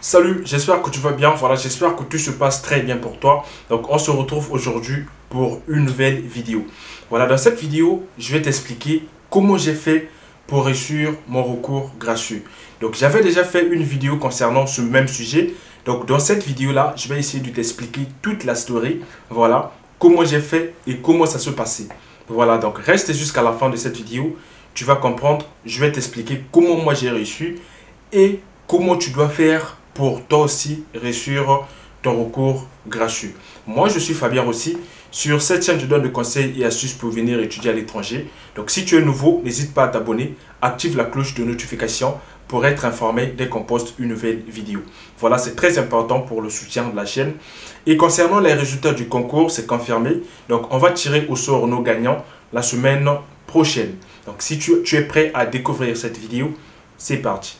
Salut, j'espère que tu vas bien. Voilà, j'espère que tout se passe très bien pour toi. Donc, on se retrouve aujourd'hui pour une nouvelle vidéo. Voilà, dans cette vidéo, je vais t'expliquer comment j'ai fait pour réussir mon recours gracieux. Donc, j'avais déjà fait une vidéo concernant ce même sujet. Donc, dans cette vidéo-là, je vais essayer de t'expliquer toute la story. Voilà, comment j'ai fait et comment ça se passait. Voilà, donc reste jusqu'à la fin de cette vidéo. Tu vas comprendre, je vais t'expliquer comment moi j'ai réussi et comment tu dois faire pour toi aussi réussir ton recours gracieux. Moi, je suis Fabien Rossi. Sur cette chaîne, je donne des conseils et astuces pour venir étudier à l'étranger. Donc, si tu es nouveau, n'hésite pas à t'abonner. Active la cloche de notification pour être informé dès qu'on poste une nouvelle vidéo. Voilà, c'est très important pour le soutien de la chaîne. Et concernant les résultats du concours, c'est confirmé. Donc, on va tirer au sort nos gagnants la semaine prochaine. Donc, si tu es prêt à découvrir cette vidéo, c'est parti.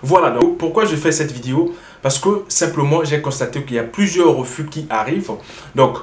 Voilà, donc pourquoi je fais cette vidéo? Parce que simplement, j'ai constaté qu'il y a plusieurs refus qui arrivent. Donc,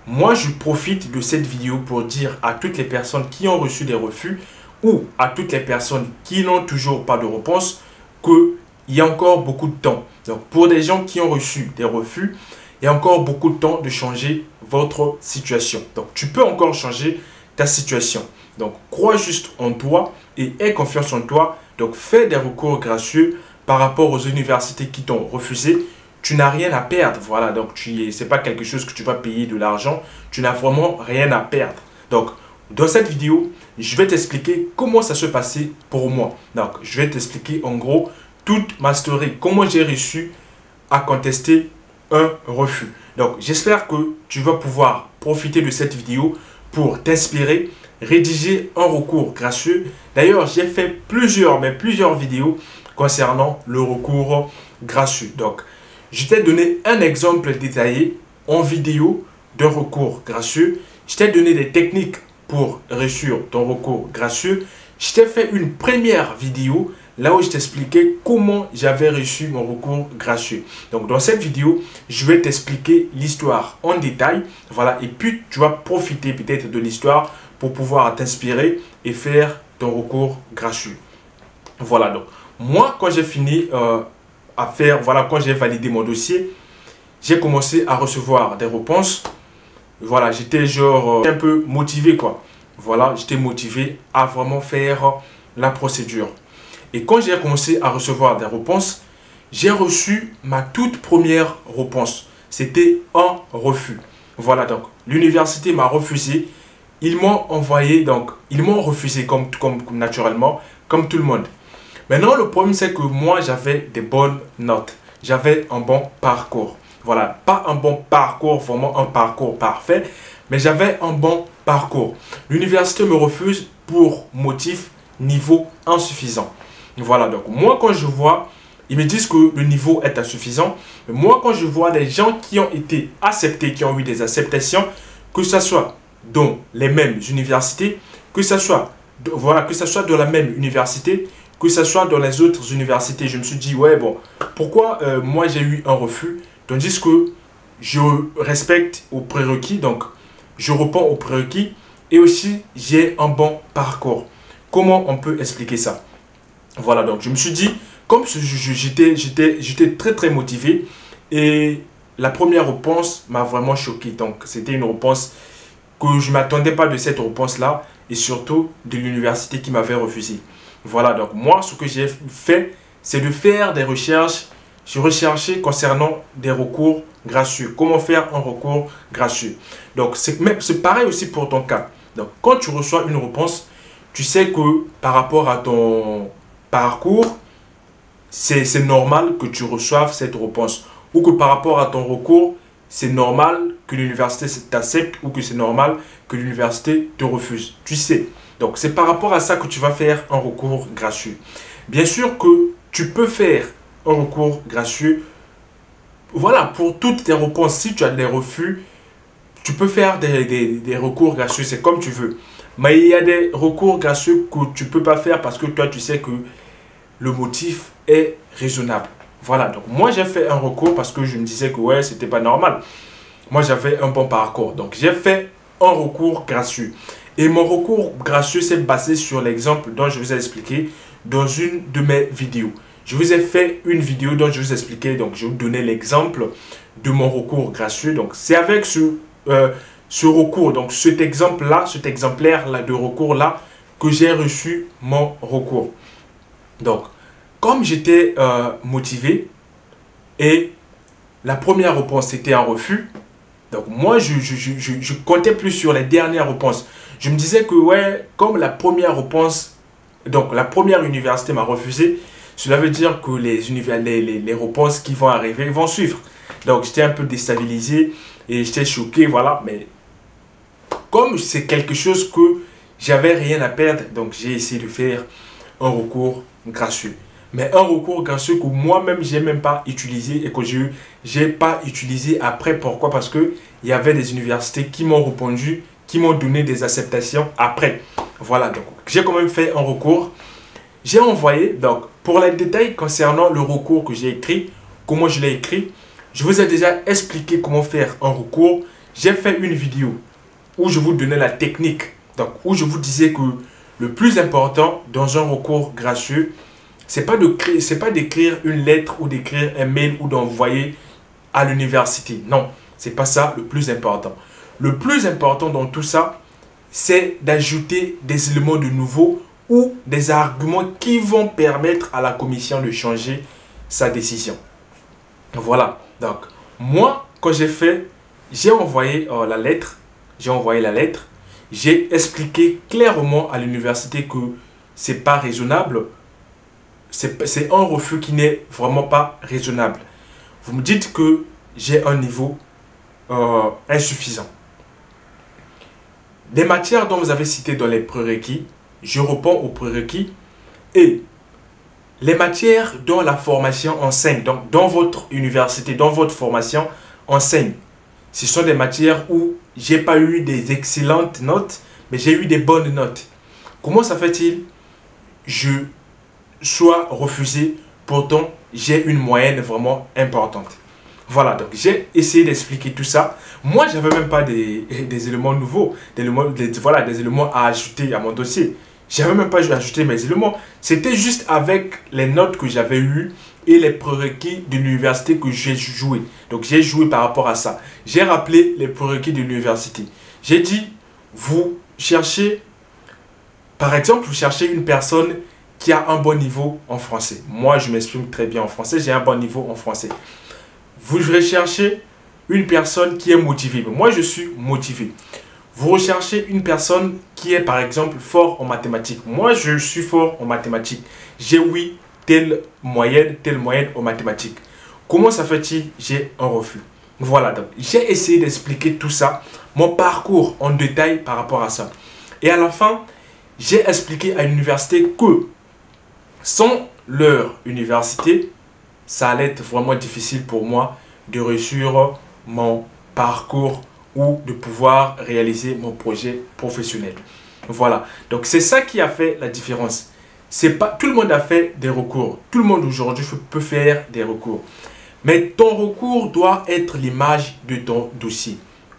moi, je profite de cette vidéo pour dire à toutes les personnes qui ont reçu des refus ou à toutes les personnes qui n'ont toujours pas de réponse qu'il y a encore beaucoup de temps. Donc, pour des gens qui ont reçu des refus, il y a encore beaucoup de temps de changer votre situation. Donc, tu peux encore changer ta situation. Donc, crois juste en toi et aie confiance en toi. Donc, fais des recours gracieux par rapport aux universités qui t'ont refusé. Tu n'as rien à perdre. Voilà, donc ce n'est pas quelque chose que tu vas payer de l'argent. Tu n'as vraiment rien à perdre. Donc, dans cette vidéo, je vais t'expliquer comment ça se passait pour moi. Donc, je vais t'expliquer en gros toute ma story. Comment j'ai réussi à contester un refus. Donc, j'espère que tu vas pouvoir profiter de cette vidéo pour t'inspirer, rédiger un recours gracieux. D'ailleurs, j'ai fait plusieurs vidéos concernant le recours gracieux. Donc, je t'ai donné un exemple détaillé en vidéo d'un recours gracieux. Je t'ai donné des techniques pour réussir ton recours gracieux. Je t'ai fait une première vidéo là où je t'expliquais comment j'avais reçu mon recours gracieux. Donc, dans cette vidéo, je vais t'expliquer l'histoire en détail. Voilà, et puis tu vas profiter peut-être de l'histoire pour pouvoir t'inspirer et faire ton recours gracieux. Voilà, donc, moi, quand j'ai fini quand j'ai validé mon dossier, j'ai commencé à recevoir des réponses. Voilà, j'étais genre un peu motivé, quoi. Voilà, j'étais motivé à vraiment faire la procédure. Et quand j'ai commencé à recevoir des réponses, j'ai reçu ma toute première réponse. C'était un refus. Voilà, donc l'université m'a refusé. Ils m'ont envoyé, donc ils m'ont refusé comme naturellement, comme tout le monde. Maintenant, le problème, c'est que moi, j'avais des bonnes notes. J'avais un bon parcours. Voilà, pas un bon parcours, vraiment un parcours parfait, mais j'avais un bon parcours. L'université me refuse pour motif niveau insuffisant. Voilà, donc moi, quand je vois, ils me disent que le niveau est insuffisant. Mais moi, quand je vois des gens qui ont été acceptés, qui ont eu des acceptations, que ce soit dans les mêmes universités, que ce soit dans la même université, que ce soit dans les autres universités, je me suis dit, ouais, bon, pourquoi moi j'ai eu un refus, tandis que je respecte aux prérequis, donc je réponds aux prérequis et aussi j'ai un bon parcours. Comment on peut expliquer ça? Voilà, donc je me suis dit, comme j'étais très motivé et la première réponse m'a vraiment choqué. Donc c'était une réponse que je ne m'attendais pas de cette réponse-là et surtout de l'université qui m'avait refusé. Voilà, donc moi, ce que j'ai fait, c'est de faire des recherches. J'ai recherché concernant des recours gracieux. Comment faire un recours gracieux? Donc, c'est pareil aussi pour ton cas. Donc, quand tu reçois une réponse, tu sais que par rapport à ton parcours, c'est normal que tu reçoives cette réponse. Ou que par rapport à ton recours, c'est normal que l'université t'accepte ou que c'est normal que l'université te refuse. Tu sais. Donc, c'est par rapport à ça que tu vas faire un recours gracieux. Bien sûr que tu peux faire un recours gracieux. Voilà, pour toutes tes réponses, si tu as des refus, tu peux faire des recours gracieux, c'est comme tu veux. Mais il y a des recours gracieux que tu ne peux pas faire parce que toi, tu sais que le motif est raisonnable. Voilà, donc moi, j'ai fait un recours parce que je me disais que ouais, c'était pas normal. Moi, j'avais un bon parcours. Donc, j'ai fait un recours gracieux. Et mon recours gracieux s'est basé sur l'exemple dont je vous ai expliqué dans une de mes vidéos. Je vous ai fait une vidéo dont je vous expliquais, donc je vous donnais l'exemple de mon recours gracieux. Donc c'est avec ce recours, donc cet exemple-là, cet exemplaire-là de recours-là, que j'ai reçu mon recours. Donc, comme j'étais motivé et la première réponse c'était un refus, donc moi je comptais plus sur les dernières réponses. Je me disais que ouais, comme la première réponse, donc la première université m'a refusé, cela veut dire que les réponses qui vont arriver vont suivre. Donc j'étais un peu déstabilisé et j'étais choqué, voilà. Mais comme c'est quelque chose que j'avais rien à perdre, donc j'ai essayé de faire un recours gracieux. Mais un recours gracieux que moi-même, j'ai même pas utilisé et que je n'ai pas utilisé après. Pourquoi? Parce qu'il y avait des universités qui m'ont répondu, qui m'ont donné des acceptations après. Voilà, donc j'ai quand même fait un recours. J'ai envoyé, donc pour les détails concernant le recours que j'ai écrit, comment je l'ai écrit, je vous ai déjà expliqué comment faire un recours. J'ai fait une vidéo où je vous donnais la technique, donc où je vous disais que le plus important dans un recours gracieux, c'est pas d'écrire une lettre ou d'écrire un mail ou d'envoyer à l'université. Non, c'est pas ça le plus important. Le plus important dans tout ça, c'est d'ajouter des éléments de nouveau ou des arguments qui vont permettre à la commission de changer sa décision. Voilà. Donc, moi, quand j'ai envoyé la lettre, j'ai expliqué clairement à l'université que c'est pas raisonnable. C'est un refus qui n'est vraiment pas raisonnable. Vous me dites que j'ai un niveau insuffisant. Les matières dont vous avez cité dans les prérequis, je réponds aux prérequis. Et les matières dont la formation enseigne, donc dans votre université, dans votre formation enseigne, ce sont des matières où j'ai pas eu des excellentes notes, mais j'ai eu des bonnes notes. Comment ça fait-il je sois refusé, pourtant j'ai une moyenne vraiment importante? Voilà, donc j'ai essayé d'expliquer tout ça. Moi, je n'avais même pas des éléments nouveaux, des éléments à ajouter à mon dossier. Je n'avais même pas ajouté mes éléments. C'était juste avec les notes que j'avais eues et les prérequis de l'université que j'ai joué. Donc, j'ai joué par rapport à ça. J'ai rappelé les prérequis de l'université. J'ai dit, vous cherchez, par exemple, vous cherchez une personne qui a un bon niveau en français. Moi, je m'exprime très bien en français. J'ai un bon niveau en français. Vous recherchez une personne qui est motivée. Moi, je suis motivé. Vous recherchez une personne qui est, par exemple, fort en mathématiques. Moi, je suis fort en mathématiques. J'ai, oui, telle moyenne en mathématiques. Comment ça fait-il? J'ai un refus. Voilà, donc j'ai essayé d'expliquer tout ça, mon parcours en détail par rapport à ça. Et à la fin, j'ai expliqué à l'université que sans leur université, ça allait être vraiment difficile pour moi de réussir mon parcours ou de pouvoir réaliser mon projet professionnel. Voilà. Donc, c'est ça qui a fait la différence. C'est pas, tout le monde a fait des recours. Tout le monde aujourd'hui peut faire des recours. Mais ton recours doit être l'image de ton dossier.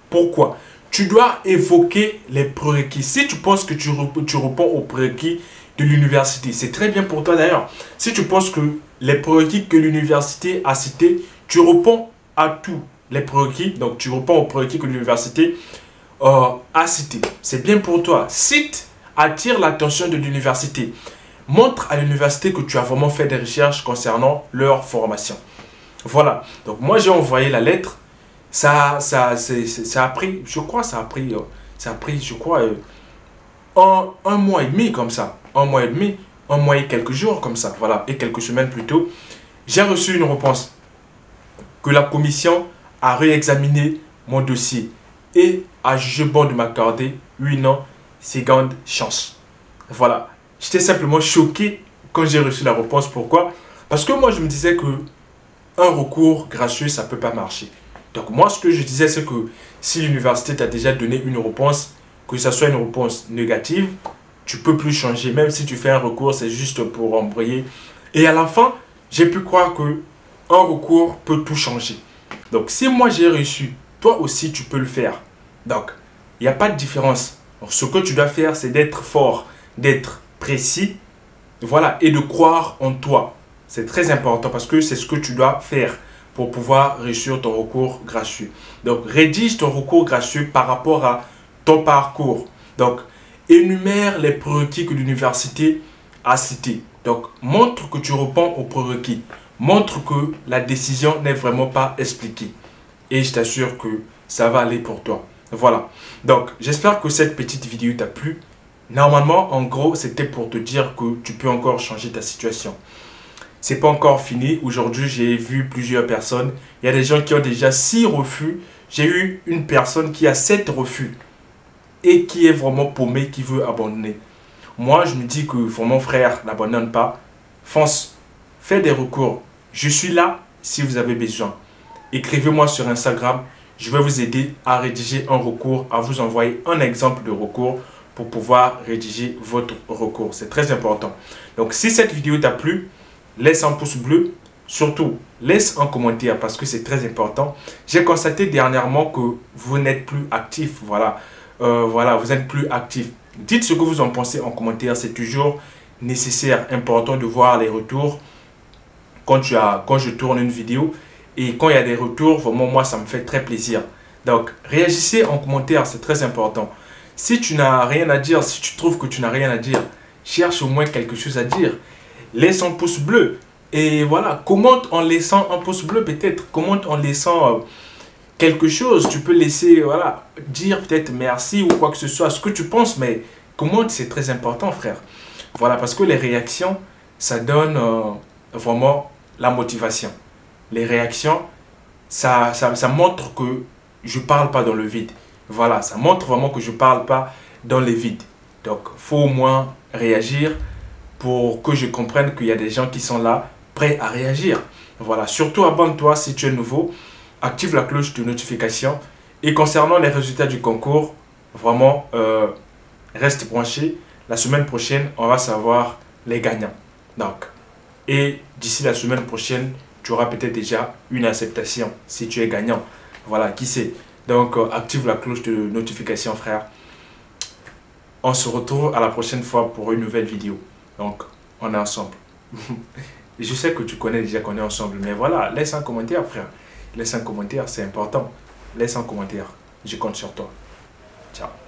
Pourquoi? Tu dois évoquer les prérequis. Si tu penses que tu réponds aux prérequis de l'université, c'est très bien pour toi d'ailleurs. Si tu penses que les prérequis que l'université a cités, tu réponds à tous les prérequis. Donc, tu réponds aux prérequis que l'université a cités. C'est bien pour toi. Cite, attire l'attention de l'université. Montre à l'université que tu as vraiment fait des recherches concernant leur formation. Voilà. Donc, moi, j'ai envoyé la lettre. Ça a pris, je crois, un mois et demi comme ça. Un mois et quelques jours comme ça. Voilà. Et quelques semaines plus tôt, j'ai reçu une réponse que la commission a réexaminé mon dossier et a jugé bon de m'accorder 8 ans, seconde chance. Voilà. J'étais simplement choqué quand j'ai reçu la réponse. Pourquoi? Parce que moi, je me disais que un recours gracieux, ça ne peut pas marcher. Donc moi, ce que je disais, c'est que si l'université t'a déjà donné une réponse, que ce soit une réponse négative, tu ne peux plus changer. Même si tu fais un recours, c'est juste pour embrayer. Et à la fin, j'ai pu croire que un recours peut tout changer. Donc si moi j'ai réussi, toi aussi tu peux le faire. Donc, il n'y a pas de différence Donc, ce que tu dois faire, c'est d'être fort, d'être précis, voilà, et de croire en toi. C'est très important parce que c'est ce que tu dois faire pour pouvoir réussir ton recours gracieux. Donc, rédige ton recours gracieux par rapport à ton parcours. Donc, énumère les prérequis que l'université a cités. Donc, montre que tu réponds aux prérequis. Montre que la décision n'est vraiment pas expliquée. Et je t'assure que ça va aller pour toi. Voilà. Donc, j'espère que cette petite vidéo t'a plu. Normalement, en gros, c'était pour te dire que tu peux encore changer ta situation. C'est pas encore fini. Aujourd'hui, j'ai vu plusieurs personnes. Il y a des gens qui ont déjà 6 refus. J'ai eu une personne qui a 7 refus et qui est vraiment paumé, qui veut abandonner. Moi, je me dis que mon frère, n'abandonne pas. Fonce, fais des recours. Je suis là si vous avez besoin. Écrivez-moi sur Instagram. Je vais vous aider à rédiger un recours, à vous envoyer un exemple de recours pour pouvoir rédiger votre recours. C'est très important. Donc, si cette vidéo t'a plu, laisse un pouce bleu. Surtout, laisse un commentaire parce que c'est très important. J'ai constaté dernièrement que vous n'êtes plus actif. Voilà, vous n'êtes plus actif. Dites ce que vous en pensez en commentaire. C'est toujours nécessaire, important de voir les retours quand je tourne une vidéo. Et quand il y a des retours, vraiment, moi, ça me fait très plaisir. Donc, réagissez en commentaire, c'est très important. Si tu n'as rien à dire, si tu trouves que tu n'as rien à dire, cherche au moins quelque chose à dire. Laisse un pouce bleu. Et voilà, commente en laissant un pouce bleu peut-être. Commente en laissant quelque chose. Tu peux laisser, voilà, dire peut-être merci ou quoi que ce soit, ce que tu penses. Mais commente, c'est très important, frère. Voilà, parce que les réactions, ça donne vraiment la motivation. Les réactions, ça montre que je ne parle pas dans le vide. Voilà, ça montre vraiment que je ne parle pas dans le vide. Donc, il faut au moins réagir pour que je comprenne qu'il y a des gens qui sont là, prêts à réagir. Voilà, surtout abonne-toi si tu es nouveau. Active la cloche de notification. Et concernant les résultats du concours, vraiment, reste branché. La semaine prochaine, on va savoir les gagnants. Donc, et d'ici la semaine prochaine, tu auras peut-être déjà une acceptation si tu es gagnant. Voilà, qui sait. Donc, active la cloche de notification, frère. On se retrouve à la prochaine fois pour une nouvelle vidéo. Donc, on est ensemble. Je sais que tu connais déjà qu'on est ensemble, mais voilà, laisse un commentaire, frère. Laisse un commentaire, c'est important. Laisse un commentaire. Je compte sur toi. Ciao.